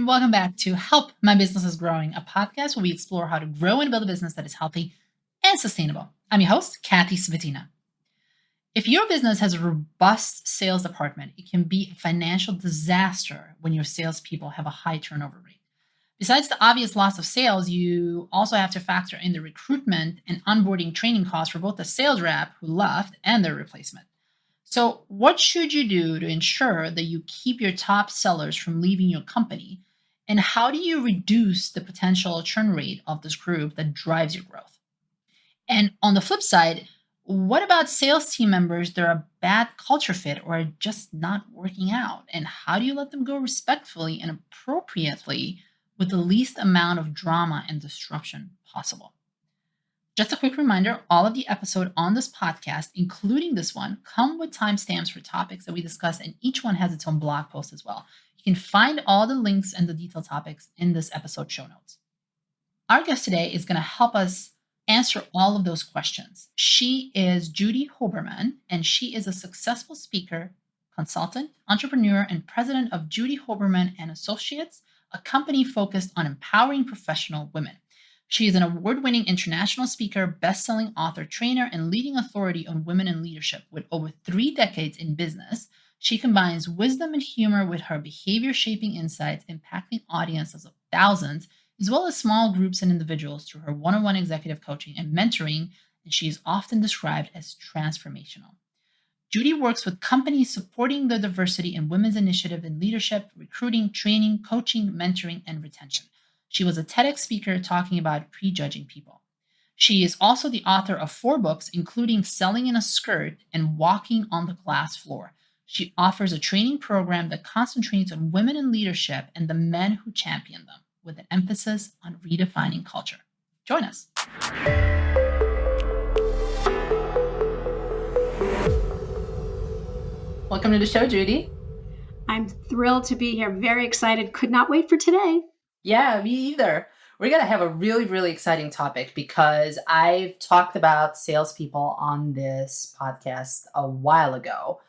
and welcome back to Help My Business is Growing, a podcast where we explore how to grow and build a business that is healthy and sustainable. I'm your host, Kathy Svatina. If your business has a robust sales department, it can be a financial disaster when your salespeople have a high turnover rate. Besides the obvious loss of sales, you also have to factor in the recruitment and onboarding training costs for both the sales rep who left and their replacement. So what should you do to ensure that you keep your top sellers from leaving your company? And how do you reduce the potential churn rate of this group that drives your growth? And on the flip side, what about sales team members that are a bad culture fit or are just not working out? And how do you let them go respectfully and appropriately with the least amount of drama and disruption possible? Just a quick reminder, all of the episodes on this podcast, including this one, come with timestamps for topics that we discuss, and each one has its own blog post as well. You can find all the links and the detailed topics in this episode show notes. Our guest today is going to help us answer all of those questions. She is Judy Hoberman, and she is a successful speaker, consultant, entrepreneur, and president of Judy Hoberman and Associates, a company focused on empowering professional women. She is an award-winning international speaker, best-selling author, trainer, and leading authority on women in leadership. With over 3 decades in business, she combines wisdom and humor with her behavior-shaping insights, impacting audiences of thousands, as well as small groups and individuals through her one-on-one executive coaching and mentoring, and she is often described as transformational. Judy works with companies supporting the diversity and women's initiative in leadership, recruiting, training, coaching, mentoring, and retention. She was a TEDx speaker talking about prejudging people. She is also the author of 4 books, including Selling in a Skirt and Walking on the Glass Floor. She offers a training program that concentrates on women in leadership and the men who champion them, with an emphasis on redefining culture. Join us. Welcome to the show, Judy. I'm thrilled to be here. Very excited. Could not wait for today. Yeah, me either. We're going to have a really, really exciting topic because I've talked about salespeople on this podcast a while ago,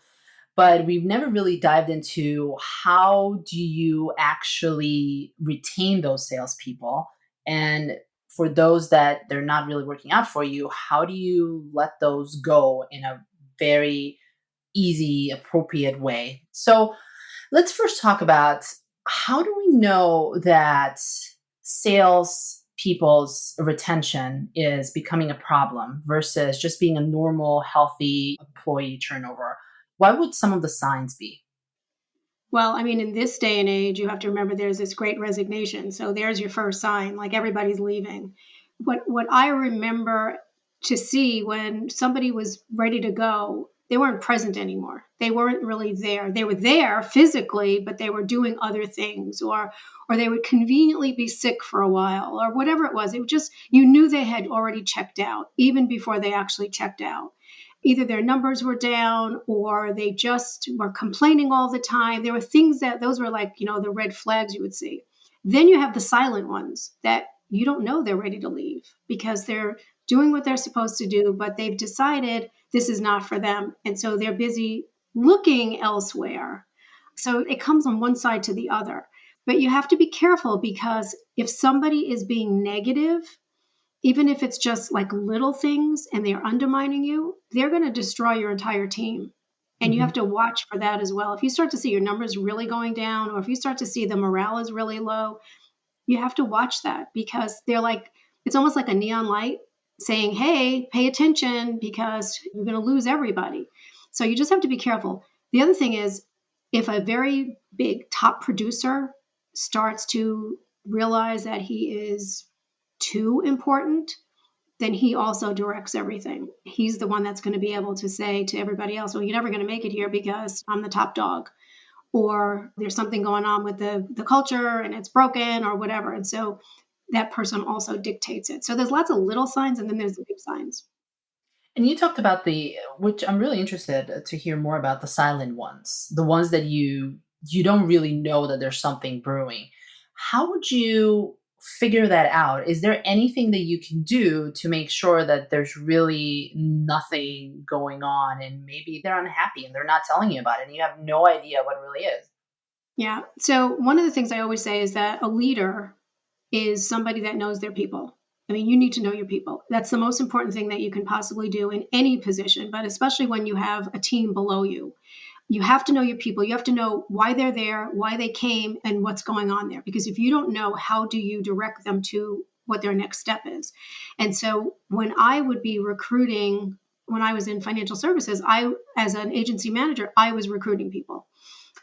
but we've never really dived into how do you actually retain those salespeople? And for those that they're not really working out for you, how do you let those go in a very easy, appropriate way? So let's first talk about, how do we know that sales people's retention is becoming a problem versus just being a normal, healthy employee turnover? What would some of the signs be? Well, I mean, in this day and age, you have to remember there's this great resignation. So there's your first sign, like everybody's leaving. What I remember to see when somebody was ready to go, they weren't present anymore. They weren't really there. They were there physically, but they were doing other things, or they would conveniently be sick for a while, or whatever it was. It was just, you knew they had already checked out, even before they actually checked out. Either their numbers were down, or they just were complaining all the time. There were things those were like, the red flags you would see. Then you have the silent ones that you don't know they're ready to leave because they're doing what they're supposed to do, but they've decided this is not for them. And so they're busy looking elsewhere. So it comes on one side to the other. But you have to be careful, because if somebody is being negative, even if it's just like little things and they're undermining you, they're going to destroy your entire team. And you have to watch for that as well. If you start to see your numbers really going down, or if you start to see the morale is really low, you have to watch that, because they're like, it's almost like a neon light saying, hey, pay attention because you're going to lose everybody. So you just have to be careful. The other thing is, if a very big top producer starts to realize that he is too important, then he also directs everything. He's the one that's going to be able to say to everybody else, well, you're never going to make it here because I'm the top dog, or there's something going on with the culture and it's broken or whatever. And so that person also dictates it. So there's lots of little signs, and then there's the big signs. And you talked about which I'm really interested to hear more about, the silent ones, the ones that you don't really know that there's something brewing. How would you figure that out? Is there anything that you can do to make sure that there's really nothing going on, and maybe they're unhappy and they're not telling you about it and you have no idea what it really is? Yeah. So one of the things I always say is that a leader is somebody that knows their people. I mean, you need to know your people. That's the most important thing that you can possibly do in any position, but especially when you have a team below you. You have to know your people. You have to know why they're there, why they came, and what's going on there. Because if you don't know, how do you direct them to what their next step is? And so when I would be recruiting, when I was in financial services, as an agency manager, I was recruiting people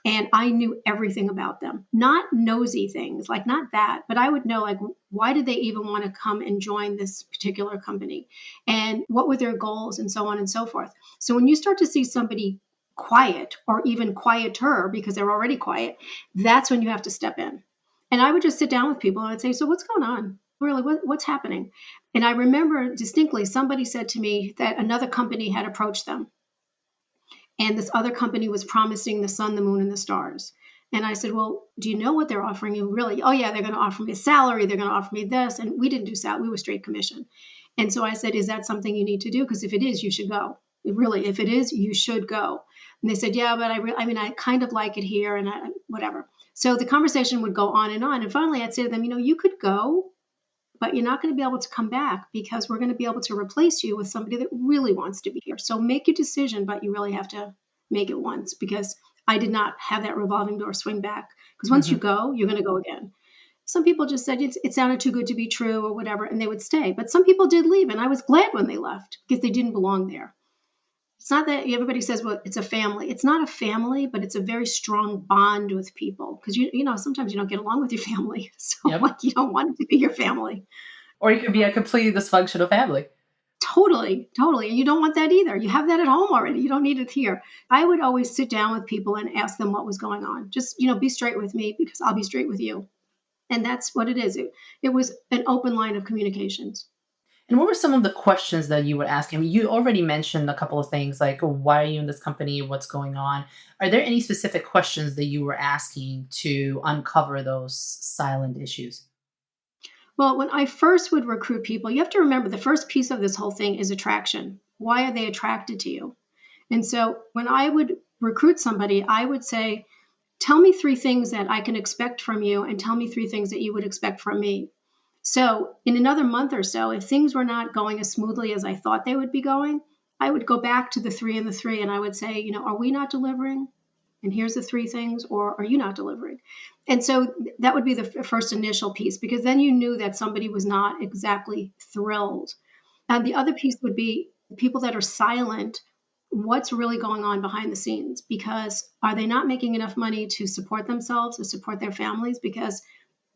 and I knew everything about them. Not nosy things, like not that, but I would know, like, why did they even want to come and join this particular company, and what were their goals, and so on and so forth. So when you start to see somebody quiet or even quieter because they're already quiet, that's when you have to step in. And I would just sit down with people and I'd say, so what's going on? Really, what's happening? And I remember distinctly somebody said to me that another company had approached them, and this other company was promising the sun, the moon, and the stars. And I said, well, do you know what they're offering you really? Oh, yeah, they're going to offer me a salary. They're going to offer me this. And we didn't do salary. We were straight commission. And so I said, is that something you need to do? Because if it is, you should go. Really, if it is, you should go. And they said, yeah, but I kind of like it here and whatever. So the conversation would go on. And finally, I'd say to them, you could go, but you're not going to be able to come back because we're going to be able to replace you with somebody that really wants to be here. So make a decision, but you really have to make it once, because I did not have that revolving door swing back. Because once you go, you're going to go again. Some people just said it sounded too good to be true or whatever, and they would stay. But some people did leave, and I was glad when they left because they didn't belong there. It's not that everybody says, well, it's a family. It's not a family, but it's a very strong bond with people, because sometimes you don't get along with your family. So you don't want it to be your family. Or you could be a completely dysfunctional family. Totally. And you don't want that either. You have that at home already. You don't need it here. I would always sit down with people and ask them what was going on. Just, be straight with me because I'll be straight with you. And that's what it is. It was an open line of communications. And what were some of the questions that you would ask him? You already mentioned a couple of things like, why are you in this company? What's going on? Are there any specific questions that you were asking to uncover those silent issues? Well, when I first would recruit people, you have to remember the first piece of this whole thing is attraction. Why are they attracted to you? And so when I would recruit somebody, I would say, tell me 3 things that I can expect from you, and tell me 3 things that you would expect from me. So in another month or so, if things were not going as smoothly as I thought they would be going, I would go back to the 3 and the 3, and I would say, are we not delivering? And here's the 3 things, or are you not delivering? And so that would be the first initial piece, because then you knew that somebody was not exactly thrilled. And the other piece would be people that are silent. What's really going on behind the scenes? Because are they not making enough money to support themselves or support their families? Because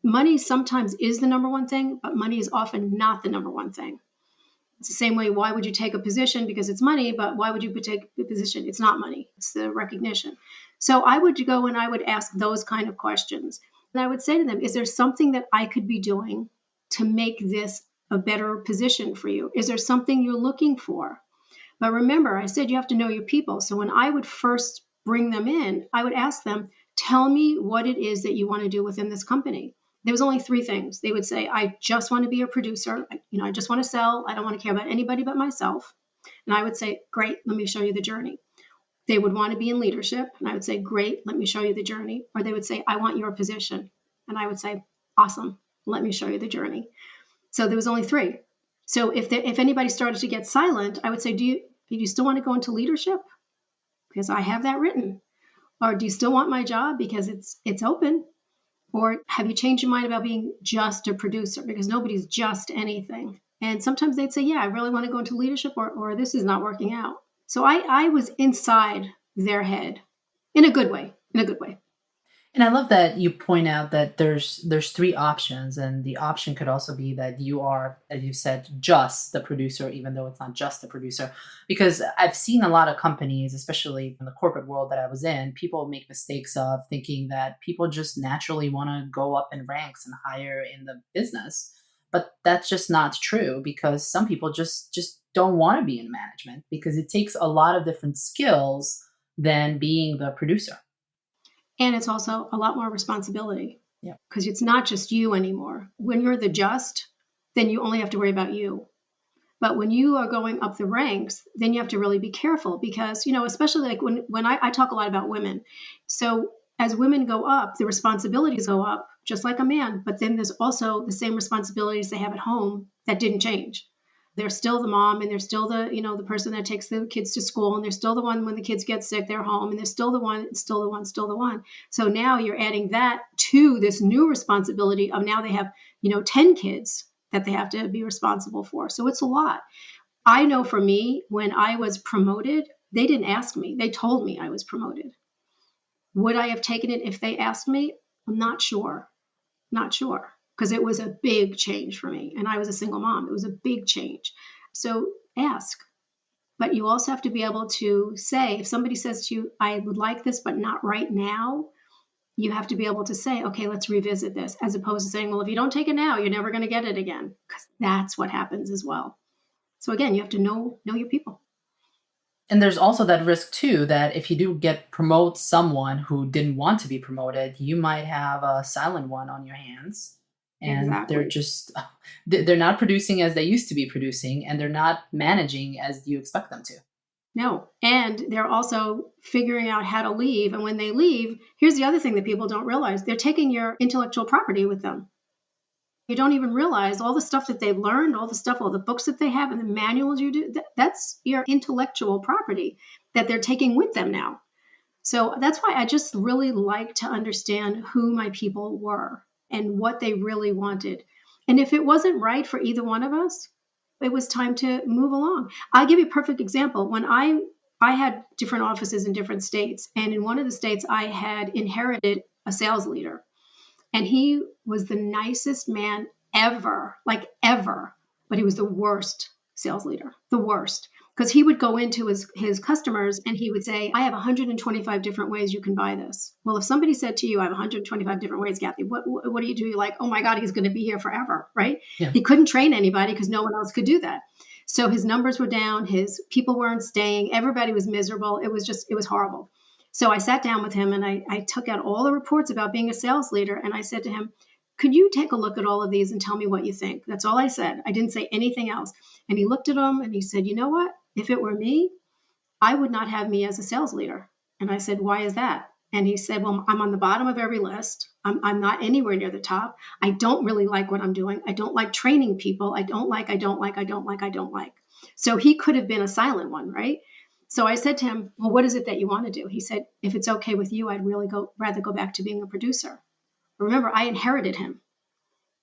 money sometimes is the number one thing, but money is often not the number one thing. It's the same way, why would you take a position? Because it's money, but why would you take a position? It's not money, it's the recognition. So I would go and I would ask those kind of questions. And I would say to them, is there something that I could be doing to make this a better position for you? Is there something you're looking for? But remember, I said you have to know your people. So when I would first bring them in, I would ask them, tell me what it is that you want to do within this company. There was only 3 things. They would say, I just want to be a producer. I just want to sell. I don't want to care about anybody but myself. And I would say, great, let me show you the journey. They would want to be in leadership. And I would say, great, let me show you the journey. Or they would say, I want your position. And I would say, awesome, let me show you the journey. So there was only 3. So if anybody started to get silent, I would say, do you still want to go into leadership? Because I have that written. Or do you still want my job? Because it's open. Or have you changed your mind about being just a producer? Because nobody's just anything. And sometimes they'd say, yeah, I really want to go into leadership, or this is not working out. So I was inside their head in a good way. And I love that you point out that there's 3 options, and the option could also be that you are, as you said, just the producer, even though it's not just the producer. Because I've seen a lot of companies, especially in the corporate world that I was in, people make mistakes of thinking that people just naturally want to go up in ranks and higher in the business. But that's just not true, because some people just don't want to be in management because it takes a lot of different skills than being the producer. And it's also a lot more responsibility. Yeah. Because it's not just you anymore. When you're the just, then you only have to worry about you. But when you are going up the ranks, then you have to really be careful because, especially like when I talk a lot about women. So As women go up, the responsibilities go up, just like a man. But then there's also the same responsibilities they have at home that didn't change. They're still the mom, and they're still the person that takes the kids to school, and they're still the one when the kids get sick, they're home, and they're still the one, still the one, still the one. So now you're adding that to this new responsibility of now they have, 10 kids that they have to be responsible for. So it's a lot. I know for me, when I was promoted, they didn't ask me. They told me I was promoted. Would I have taken it if they asked me? I'm not sure. Not sure. Because it was a big change for me. And I was a single mom. It was a big change. So ask. But you also have to be able to say, if somebody says to you, I would like this, but not right now, you have to be able to say, okay, let's revisit this, as opposed to saying, well, if you don't take it now, you're never going to get it again. Because that's what happens as well. So again, you have to know your people. And there's also that risk too, that if you do promote someone who didn't want to be promoted, you might have a silent one on your hands. And Exactly. they're not producing as they used to be producing, and they're not managing as you expect them to. No. And they're also figuring out how to leave. And when they leave, here's the other thing that people don't realize. They're taking your intellectual property with them. You don't even realize all the stuff that they've learned, all the books that they have, and the manuals you do. That's your intellectual property that they're taking with them now. So that's why I just really like to understand who my people were and what they really wanted. And if it wasn't right for either one of us, it was time to move along. I'll give you a perfect example. When I had different offices in different states, and in one of the states I had inherited a sales leader. And he was the nicest man ever, like ever, but he was the worst sales leader, the worst. Because he would go into his customers and he would say, I have 125 different ways you can buy this. Well, if somebody said to you, I have 125 different ways, Kathy, what do you do? You're like, oh my God, he's going to be here forever, right? Yeah. He couldn't train anybody because no one else could do that. So his numbers were down, his people weren't staying, everybody was miserable. It was horrible. So I sat down with him and I took out all the reports about being a sales leader. And I said to him, could you take a look at all of these and tell me what you think? That's all I said. I didn't say anything else. And he looked at them and he said, you know what? If it were me, I would not have me as a sales leader. And I said, why is that? And he said, well, I'm on the bottom of every list. I'm not anywhere near the top. I don't really like what I'm doing. I don't like training people. I don't like. So he could have been a silent one, right? So I said to him, well, what is it that you want to do? He said, if it's okay with you, I'd really rather go back to being a producer. Remember, I inherited him.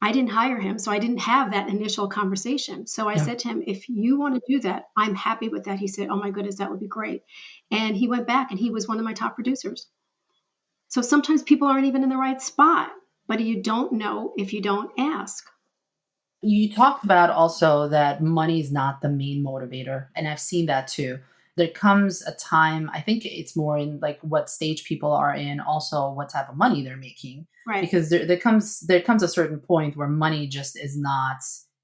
I didn't hire him, so I didn't have that initial conversation. So I said to him, if you want to do that, I'm happy with that. He said, oh my goodness, that would be great. And he went back and he was one of my top producers. So sometimes people aren't even in the right spot, but you don't know if you don't ask. You talked about also that money is not the main motivator, and I've seen that too. There comes a time, I think it's more in like what stage people are in, also what type of money they're making. Right. Because there comes a certain point where money just is not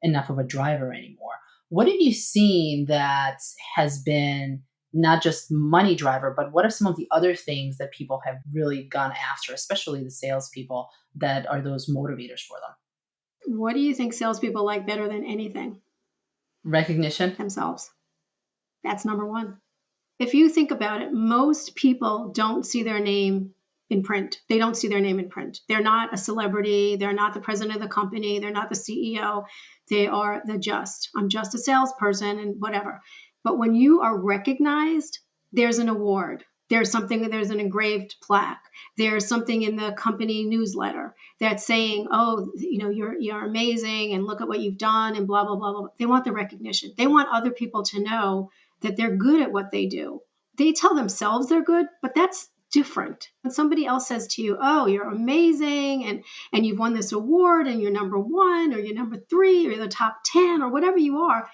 enough of a driver anymore. What have you seen that has been not just money driver, but what are some of the other things that people have really gone after, especially the salespeople, that are those motivators for them? What do you think salespeople like better than anything? Recognition. Themselves. That's number one. If you think about it, most people don't see their name in print. They don't see their name in print. They're not a celebrity. They're not the president of the company. They're not the CEO. I'm just a salesperson and whatever. But when you are recognized, there's an award. There's an engraved plaque. There's something in the company newsletter that's saying, oh, you're amazing and look at what you've done and blah, blah, blah, blah. They want the recognition. They want other people to know that they're good at what they do. They tell themselves they're good, but that's different. When somebody else says to you, oh, you're amazing and you've won this award and you're number 1 or you're number 3 or you're the top 10 or whatever you are,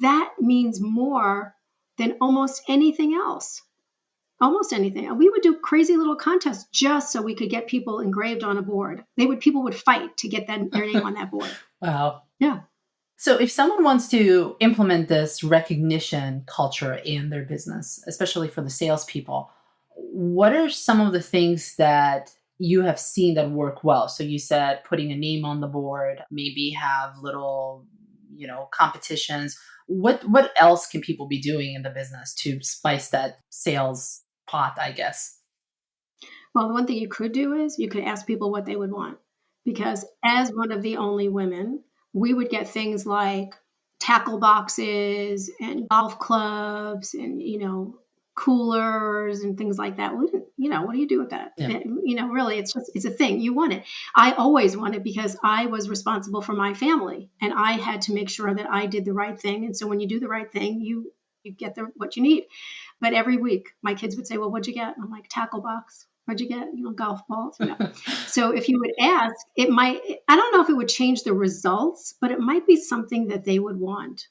that means more than almost anything else. Almost anything. We would do crazy little contests just so we could get people engraved on a board. People would fight to get their name on that board. Wow. Yeah. So if someone wants to implement this recognition culture in their business, especially for the salespeople, what are some of the things that you have seen that work well? So you said putting a name on the board, maybe have little, competitions. What else can people be doing in the business to spice that sales pot, I guess? Well, the one thing you could do is you could ask people what they would want. Because as one of the only women, we would get things like tackle boxes and golf clubs and, coolers and things like that. We didn't, what do you do with that? Yeah. Really, it's a thing. You want it. I always wanted because I was responsible for my family and I had to make sure that I did the right thing. And so when you do the right thing, you get what you need. But every week, my kids would say, "Well, what'd you get?" And I'm like, "Tackle box." What'd you get? Golf balls. So if you would ask, it might. I don't know if it would change the results, but it might be something that they would want.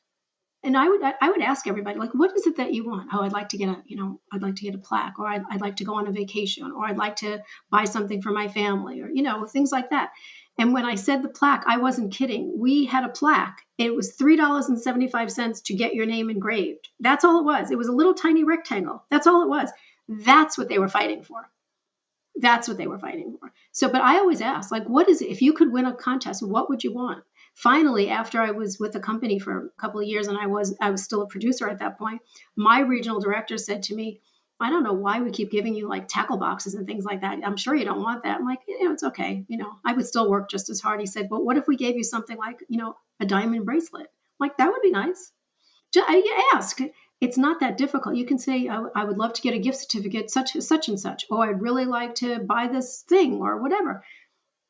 And I would ask everybody, like, what is it that you want? Oh, I'd like to get I'd like to get a plaque, or I'd like to go on a vacation, or I'd like to buy something for my family, or things like that. And when I said the plaque, I wasn't kidding. We had a plaque. It was $3.75 to get your name engraved. That's all it was. It was a little tiny rectangle. That's all it was. That's what they were fighting for. That's what they were fighting for. So, but I always ask, like, what is it? If you could win a contest, what would you want? Finally, after I was with the company for a couple of years and I was still a producer at that point, my regional director said to me, "I don't know why we keep giving you like tackle boxes and things like that. I'm sure you don't want that." I'm like, "It's okay. I would still work just as hard." He said, "But what if we gave you something like, a diamond bracelet?" I'm like, "That would be nice." You ask. It's not that difficult. You can say, I would love to get a gift certificate, such and such, or I'd really like to buy this thing or whatever.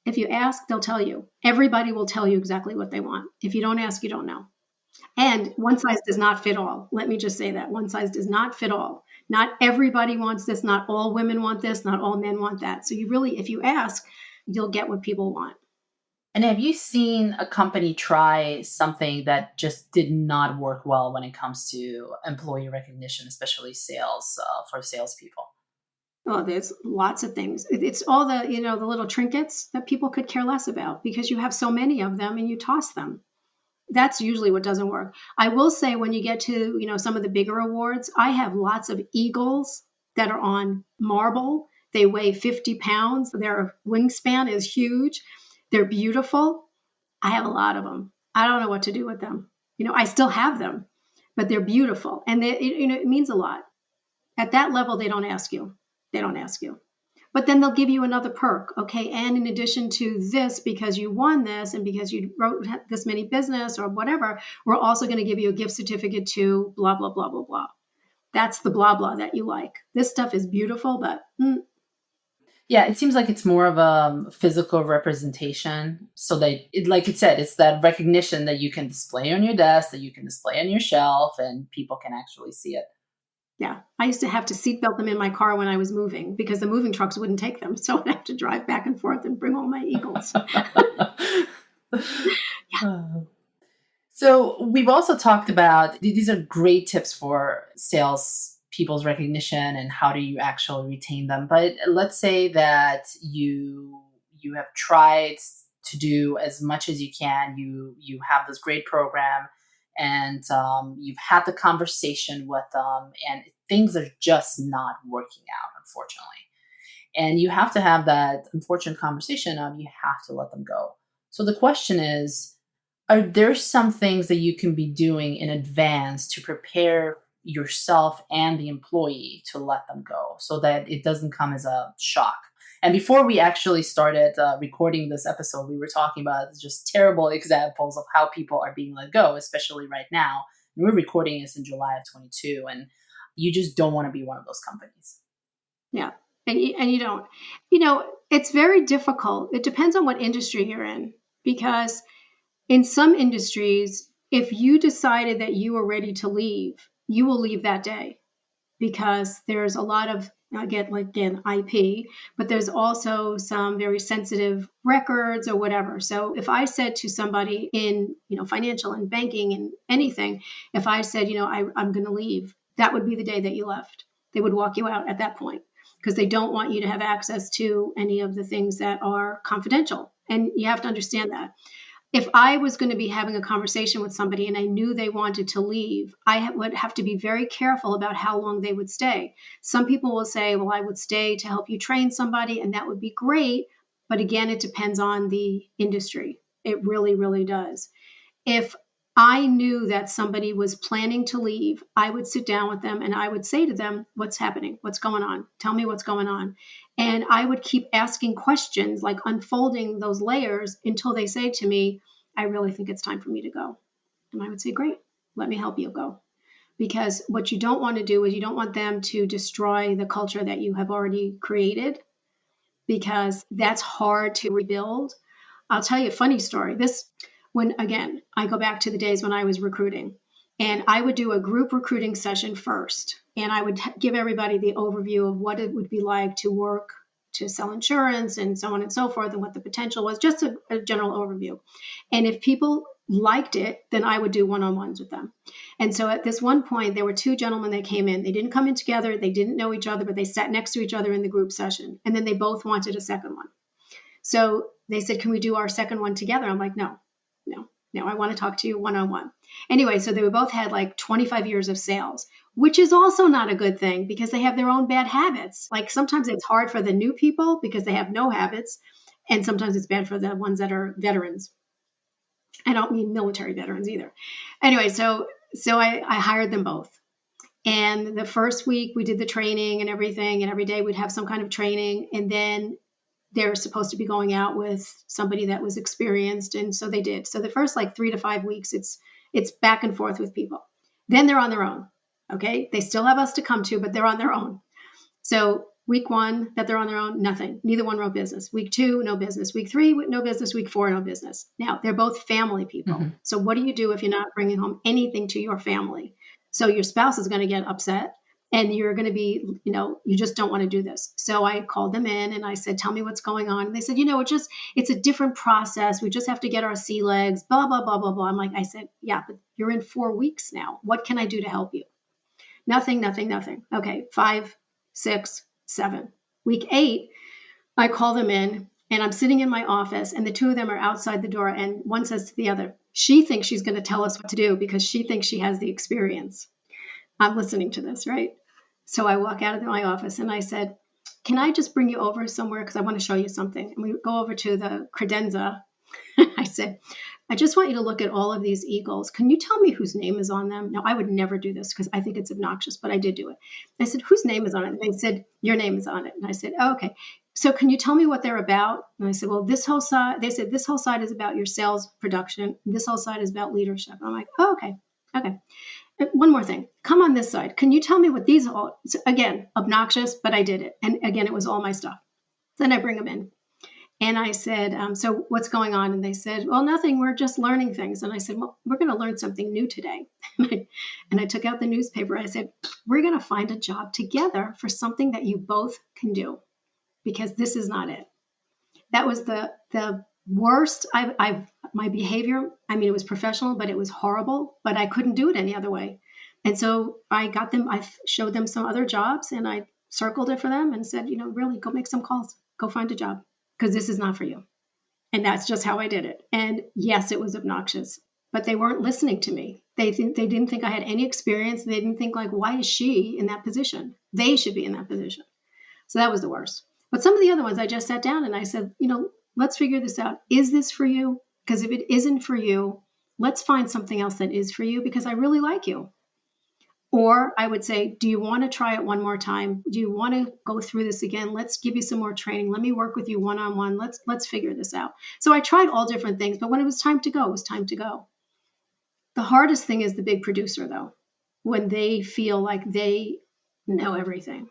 If you ask, they'll tell you. Everybody will tell you exactly what they want. If you don't ask, you don't know. And one size does not fit all. Let me just say that. One size does not fit all. Not everybody wants this. Not all women want this. Not all men want that. So you really, if you ask, you'll get what people want. And have you seen a company try something that just did not work well when it comes to employee recognition, especially sales for salespeople? Oh, there's lots of things. It's all the little trinkets that people could care less about because you have so many of them and you toss them. That's usually what doesn't work. I will say when you get to, some of the bigger awards, I have lots of eagles that are on marble. They weigh 50 pounds. Their wingspan is huge. They're beautiful. I have a lot of them. I don't know what to do with them. I still have them, but they're beautiful. And it means a lot. At that level, they don't ask you. They don't ask you. But then they'll give you another perk. Okay. And in addition to this, because you won this and because you wrote this many business or whatever, we're also going to give you a gift certificate to blah, blah, blah, blah, blah. That's the blah, blah that you like. This stuff is beautiful, but Yeah, it seems like it's more of a physical representation. So that, like it said, it's that recognition that you can display on your desk, that you can display on your shelf, and people can actually see it. yeah, I used to have to seatbelt them in my car when I was moving because the moving trucks wouldn't take them. So I'd have to drive back and forth and bring all my eagles. So we've also talked about these are great tips for sales people's recognition and how do you actually retain them. But let's say that you have tried to do as much as you can. You have this great program, and you've had the conversation with them, and things are just not working out, unfortunately. And you have to have that unfortunate conversation of you have to let them go. So the question is, are there some things that you can be doing in advance to prepare yourself and the employee to let them go so that it doesn't come as a shock? And before we actually started recording this episode, we were talking about just terrible examples of how people are being let go, especially right now. And we're recording this in July of 22, and you just don't want to be one of those companies. Yeah. And you don't. It's very difficult. It depends on what industry you're in because in some industries, if you decided that you were ready to leave, you will leave that day because there's a lot of, again, IP, but there's also some very sensitive records or whatever. So if I said to somebody in, financial and banking and anything, if I said, I'm going to leave, that would be the day that you left. They would walk you out at that point because they don't want you to have access to any of the things that are confidential. And you have to understand that. If I was going to be having a conversation with somebody and I knew they wanted to leave, I would have to be very careful about how long they would stay. Some people will say, well, I would stay to help you train somebody, and that would be great. But again, it depends on the industry. It really, really does. If I knew that somebody was planning to leave, I would sit down with them and I would say to them, what's happening? What's going on? Tell me what's going on. And I would keep asking questions, like unfolding those layers until they say to me, I really think it's time for me to go. And I would say, great, let me help you go. Because what you don't want to do is you don't want them to destroy the culture that you have already created, because that's hard to rebuild. I'll tell you a funny story. When again, I go back to the days when I was recruiting, and I would do a group recruiting session first, and I would give everybody the overview of what it would be like to work to sell insurance and so on and so forth, and what the potential was, just a general overview. And if people liked it, then I would do one-on-ones with them. And so at this one point, there were two gentlemen that came in. They didn't come in together. They didn't know each other, but they sat next to each other in the group session. And then they both wanted a second one. So they said, can we do our second one together? I'm like, no, I want to talk to you one-on-one. Anyway, so they both had like 25 years of sales, which is also not a good thing because they have their own bad habits. Like sometimes it's hard for the new people because they have no habits. And sometimes it's bad for the ones that are veterans. I don't mean military veterans either. Anyway, so I hired them both. And the first week we did the training and everything, and every day we'd have some kind of training. And then they're supposed to be going out with somebody that was experienced. And so they did. So the first like 3 to 5 weeks, it's back and forth with people. Then they're on their own. Okay. They still have us to come to, but they're on their own. So week 1 that they're on their own, nothing. Neither one wrote business. Week 2, no business. Week 3, no business. Week 4, no business. Now they're both family people. Mm-hmm. So what do you do if you're not bringing home anything to your family? So your spouse is going to get upset. And you're going to be, you just don't want to do this. So I called them in and I said, tell me what's going on. And they said, it's a different process. We just have to get our sea legs, blah, blah, blah, blah, blah. I said, yeah, but you're in 4 weeks now. What can I do to help you? Nothing. Okay, 5, 6, 7. Week 8, I call them in and I'm sitting in my office and the two of them are outside the door. And one says to the other, she thinks she's going to tell us what to do because she thinks she has the experience. I'm listening to this, right? So I walk out of my office and I said, can I just bring you over somewhere? Because I want to show you something. And we go over to the credenza. I said, I just want you to look at all of these eagles. Can you tell me whose name is on them? No, I would never do this because I think it's obnoxious, but I did do it. I said, whose name is on it? And they said, your name is on it. And I said, oh, okay. So can you tell me what they're about? And I said, well, this whole side, they said, this whole side is about your sales production. This whole side is about leadership. And I'm like, oh, okay. One more thing. Come on this side. Can you tell me what these are? So again, obnoxious, but I did it. And again, it was all my stuff. Then I bring them in. And I said, so what's going on? And they said, well, nothing. We're just learning things. And I said, well, we're going to learn something new today. And I took out the newspaper. I said, we're going to find a job together for something that you both can do because this is not it. That was the worst. My behavior, it was professional, but it was horrible, but I couldn't do it any other way. And so I showed them some other jobs and I circled it for them and said, really go make some calls, go find a job because this is not for you. And that's just how I did it. And yes, it was obnoxious, but they weren't listening to me. They didn't think I had any experience. They didn't think like, why is she in that position? They should be in that position. So that was the worst. But some of the other ones, I just sat down and I said, let's figure this out. Is this for you? Because if it isn't for you, let's find something else that is for you because I really like you. Or I would say, do you want to try it one more time? Do you want to go through this again? Let's give you some more training. Let me work with you one-on-one. Let's figure this out. So I tried all different things, but when it was time to go, it was time to go. The hardest thing is the big producer, though, when they feel like they know everything.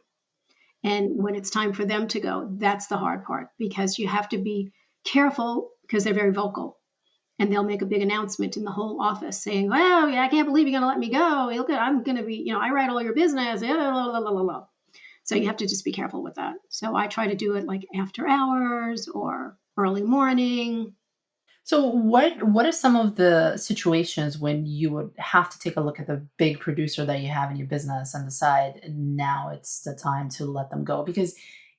And when it's time for them to go, that's the hard part because you have to be careful because they're very vocal and they'll make a big announcement in the whole office saying, well, yeah, I can't believe you're going to let me go. Look, I'm going to be, I write all your business. So you have to just be careful with that. So I try to do it like after hours or early morning. So what are some of the situations when you would have to take a look at the big producer that you have in your business and decide now it's the time to let them go? Because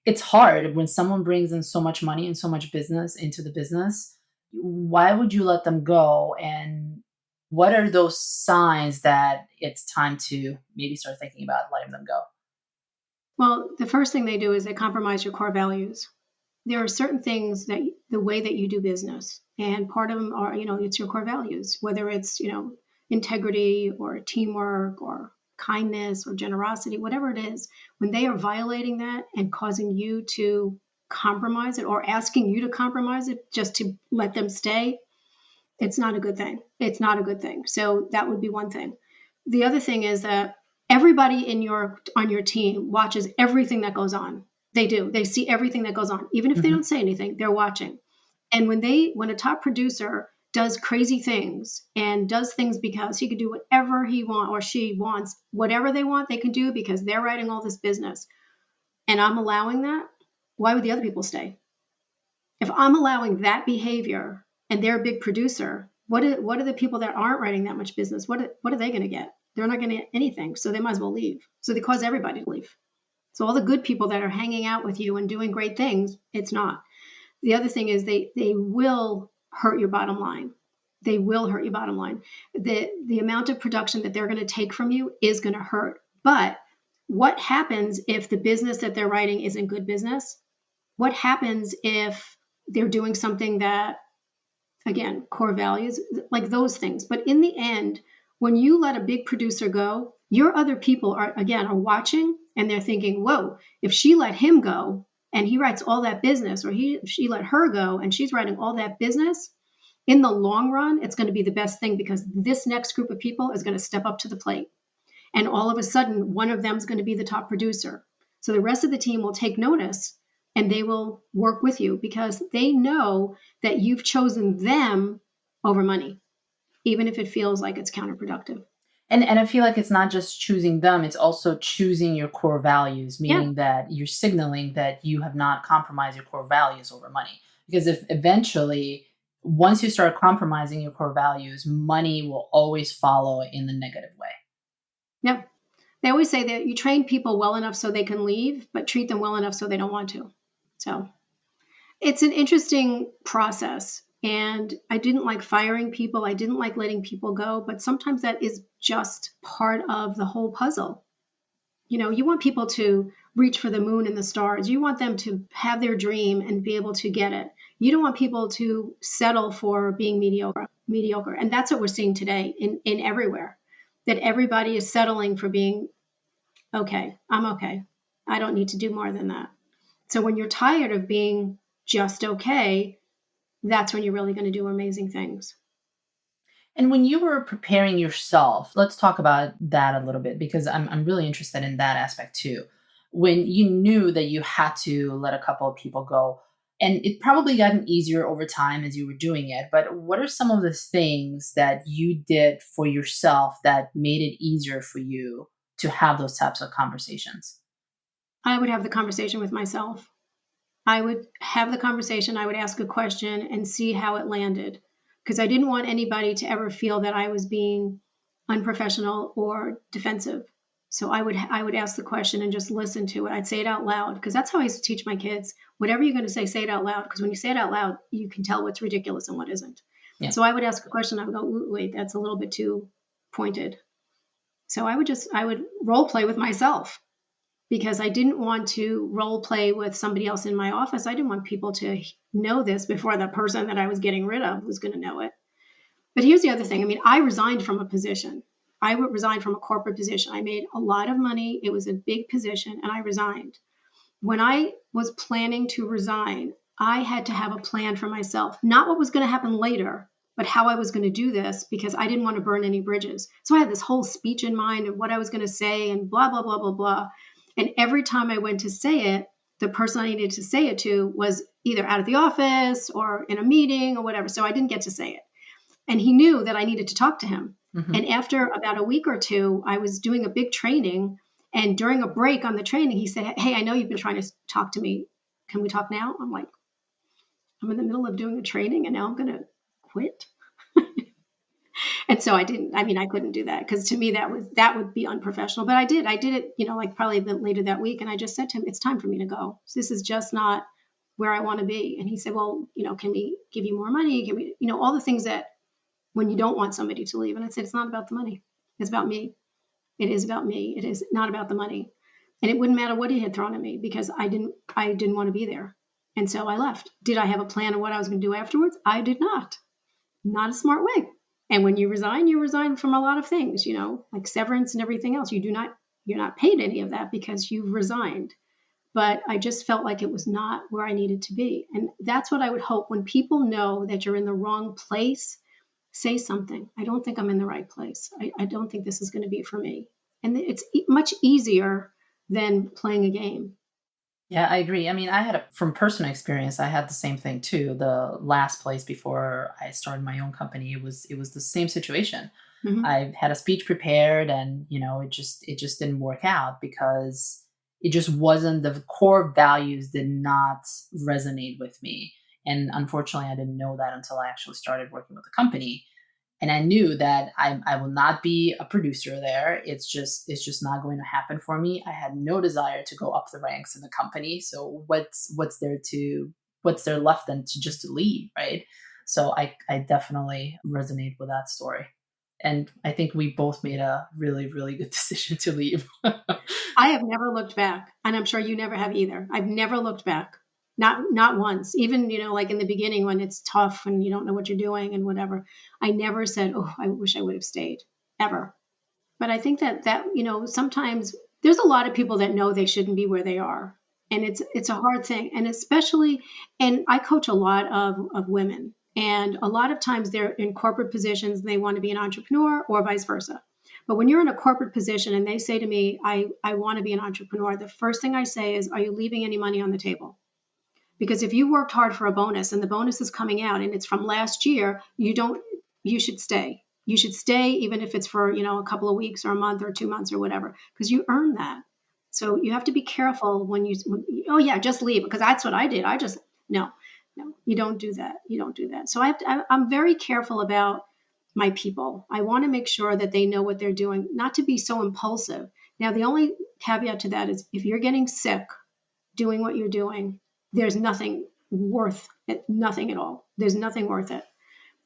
it's hard when someone brings in so much money and so much business into the business. Why would you let them go? And what are those signs that it's time to maybe start thinking about letting them go? Well, the first thing they do is they compromise your core values. there are certain things that the way that you do business, and part of them are, it's your core values, whether it's, integrity or teamwork or kindness or generosity, whatever it is, when they are violating that and causing you to compromise it or asking you to compromise it just to let them stay, it's not a good thing. It's not a good thing. So that would be one thing. The other thing is that everybody on your team watches everything that goes on. They do. They see everything that goes on. Even if they don't say anything, they're watching. And when a top producer does crazy things and does things because he can do whatever he wants or she wants, whatever they want, they can do because they're writing all this business. And I'm allowing that, why would the other people stay? If I'm allowing that behavior and they're a big producer, what are the people that aren't writing that much business? What are they going to get? They're not going to get anything. So they might as well leave. So they cause everybody to leave. So all the good people that are hanging out with you and doing great things, it's not. The other thing is they will hurt your bottom line. They will hurt your bottom line. The amount of production that they're going to take from you is going to hurt. But what happens if the business that they're writing isn't good business? What happens if they're doing something that, again, core values, like those things. But in the end, when you let a big producer go, your other people are watching and they're thinking, whoa, if she let him go and he writes all that business, or she let her go and she's writing all that business, in the long run, it's going to be the best thing because this next group of people is going to step up to the plate. And all of a sudden, one of them is going to be the top producer. So the rest of the team will take notice and they will work with you because they know that you've chosen them over money, even if it feels like it's counterproductive. And I feel like it's not just choosing them, it's also choosing your core values, meaning that you're signaling that you have not compromised your core values over money. Because if eventually, once you start compromising your core values, money will always follow in the negative way. Yeah. They always say that you train people well enough so they can leave, but treat them well enough so they don't want to. So it's an interesting process. And I didn't like firing people. I didn't like letting people go. But sometimes that is just part of the whole puzzle. You want people to reach for the moon and the stars. You want them to have their dream and be able to get it. You don't want people to settle for being mediocre. And that's what we're seeing today in everywhere, that everybody is settling for being okay. I'm okay. I don't need to do more than that. So when you're tired of being just okay, that's when you're really going to do amazing things. And when you were preparing yourself, let's talk about that a little bit because I'm really interested in that aspect too. When you knew that you had to let a couple of people go, and it probably gotten easier over time as you were doing it, but what are some of the things that you did for yourself that made it easier for you to have those types of conversations? I would have the conversation with myself. I would have the conversation. I would ask a question and see how it landed. Because I didn't want anybody to ever feel that I was being unprofessional or defensive. So I would ask the question and just listen to it. I'd say it out loud because that's how I used to teach my kids. Whatever you're going to say it out loud. Because when you say it out loud, you can tell what's ridiculous and what isn't. Yeah. So I would ask a question. I would go, wait, that's a little bit too pointed. So I would role play with myself because I didn't want to role play with somebody else in my office. I didn't want people to know this before the person that I was getting rid of was going to know it. But here's the other thing. I mean, I resigned from a position. I resigned from a corporate position. I made a lot of money. It was a big position, and I resigned. When I was planning to resign, I had to have a plan for myself, not what was going to happen later, but how I was going to do this because I didn't want to burn any bridges. So I had this whole speech in mind of what I was going to say and blah, blah, blah, blah, blah. And every time I went to say it, the person I needed to say it to was either out of the office or in a meeting or whatever. So I didn't get to say it. And he knew that I needed to talk to him. Mm-hmm. And after about a week or two, I was doing a big training. And during a break on the training, he said, hey, I know you've been trying to talk to me. Can we talk now? I'm like, I'm in the middle of doing a training and now I'm going to quit. And so I didn't. I mean, I couldn't do that because to me that would be unprofessional. But I did it, like probably later that week. And I just said to him, it's time for me to go. This is just not where I want to be. And he said, well, can we give you more money? Can we, all the things that when you don't want somebody to leave. And I said, it's not about the money. It's about me. It is about me. It is not about the money. And it wouldn't matter what he had thrown at me because I didn't want to be there. And so I left. Did I have a plan of what I was going to do afterwards? I did not. Not a smart way. And when you resign from a lot of things, like severance and everything else. You're not paid any of that because you've resigned. But I just felt like it was not where I needed to be. And that's what I would hope when people know that you're in the wrong place, say something. I don't think I'm in the right place. I don't think this is going to be for me. And it's much easier than playing a game. Yeah, I agree. I mean, from personal experience, I had the same thing too. The last place before I started my own company, it was the same situation. Mm-hmm. I had a speech prepared, and it just didn't work out because it just wasn't, the core values did not resonate with me. And unfortunately, I didn't know that until I actually started working with the company. And I knew that I will not be a producer there. It's just not going to happen for me. I had no desire to go up the ranks in the company. So what's there left than to just to leave, right? So I definitely resonate with that story. And I think we both made a really, really good decision to leave. I have never looked back, and I'm sure you never have either. I've never looked back. Not once. Even, like in the beginning when it's tough and you don't know what you're doing and whatever. I never said, "Oh, I wish I would have stayed." Ever. But I think that sometimes there's a lot of people that know they shouldn't be where they are. And it's a hard thing. And especially, and I coach a lot of women, and a lot of times they're in corporate positions and they want to be an entrepreneur or vice versa. But when you're in a corporate position and they say to me, I want to be an entrepreneur, the first thing I say is, are you leaving any money on the table? Because if you worked hard for a bonus and the bonus is coming out and it's from last year, you should stay. You should stay even if it's for, a couple of weeks or a month or 2 months or whatever, because you earned that. So you have to be careful oh yeah, just leave, because that's what I did. No, you don't do that. You don't do that. So I'm very careful about my people. I want to make sure that they know what they're doing, not to be so impulsive. Now, the only caveat to that is if you're getting sick doing what you're doing, there's nothing worth it, nothing at all. There's nothing worth it.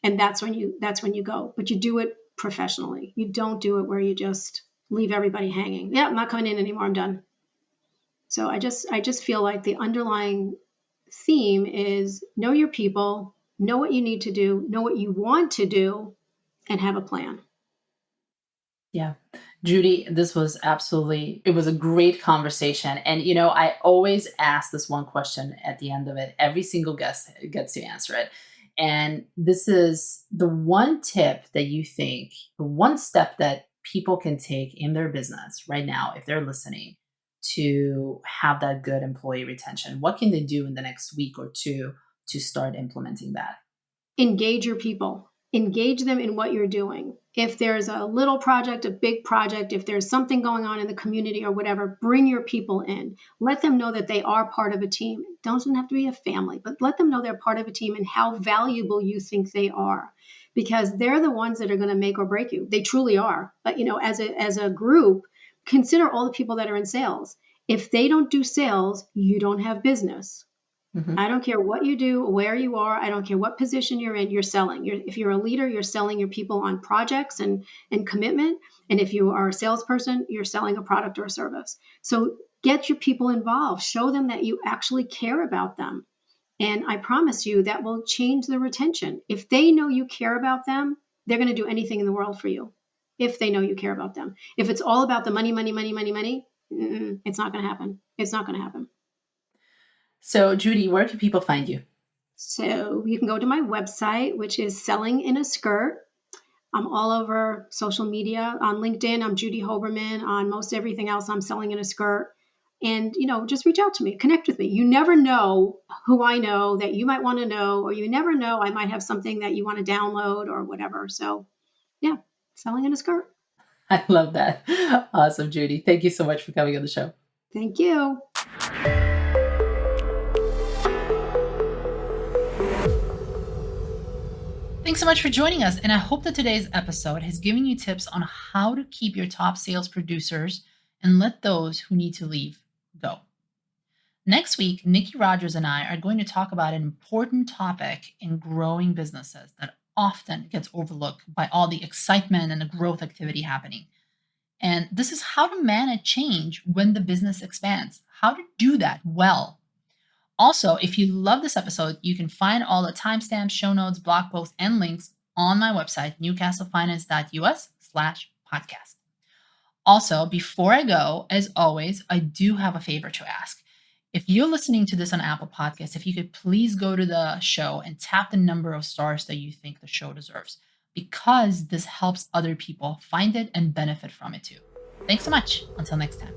And that's when you go. But you do it professionally. You don't do it where you just leave everybody hanging. Yeah, I'm not coming in anymore. I'm done. So I just feel like the underlying theme is know your people, know what you need to do, know what you want to do, and have a plan. Yeah. Judy, it was a great conversation. And, I always ask this one question at the end of it. Every single guest gets to answer it. And this is the one tip that you think, the one step that people can take in their business right now, if they're listening, to have that good employee retention. What can they do in the next week or two to start implementing that? Engage your people. Engage them in what you're doing. If there's a little project, a big project, if there's something going on in the community or whatever, bring your people in. Let them know that they are part of a team. It doesn't have to be a family, but let them know they're part of a team and how valuable you think they are, because they're the ones that are going to make or break you. They truly are. But, as a group, consider all the people that are in sales. If they don't do sales, you don't have business. Mm-hmm. I don't care what you do, where you are. I don't care what position you're in. You're selling. If you're a leader, you're selling your people on projects and commitment. And if you are a salesperson, you're selling a product or a service. So get your people involved. Show them that you actually care about them. And I promise you that will change the retention. If they know you care about them, they're going to do anything in the world for you. If they know you care about them. If it's all about the money, it's not going to happen. It's not going to happen. So, Judy, where can people find you? So you can go to my website, which is Selling in a Skirt. I'm all over social media. On LinkedIn, I'm Judy Hoberman. On most everything else, I'm Selling in a Skirt. And, just reach out to me, connect with me. You never know who I know that you might want to know, or you never know, I might have something that you want to download or whatever. So yeah, Selling in a Skirt. I love that. Awesome, Judy. Thank you so much for coming on the show. Thank you. Thanks so much for joining us, and I hope that today's episode has given you tips on how to keep your top sales producers and let those who need to leave go. Next week, Nikki Rogers and I are going to talk about an important topic in growing businesses that often gets overlooked by all the excitement and the growth activity happening. And this is how to manage change when the business expands, how to do that well. Also, if you love this episode, you can find all the timestamps, show notes, blog posts, and links on my website, newcastlefinance.us/podcast. Also, before I go, as always, I do have a favor to ask. If you're listening to this on Apple Podcasts, if you could please go to the show and tap the number of stars that you think the show deserves, because this helps other people find it and benefit from it too. Thanks so much. Until next time.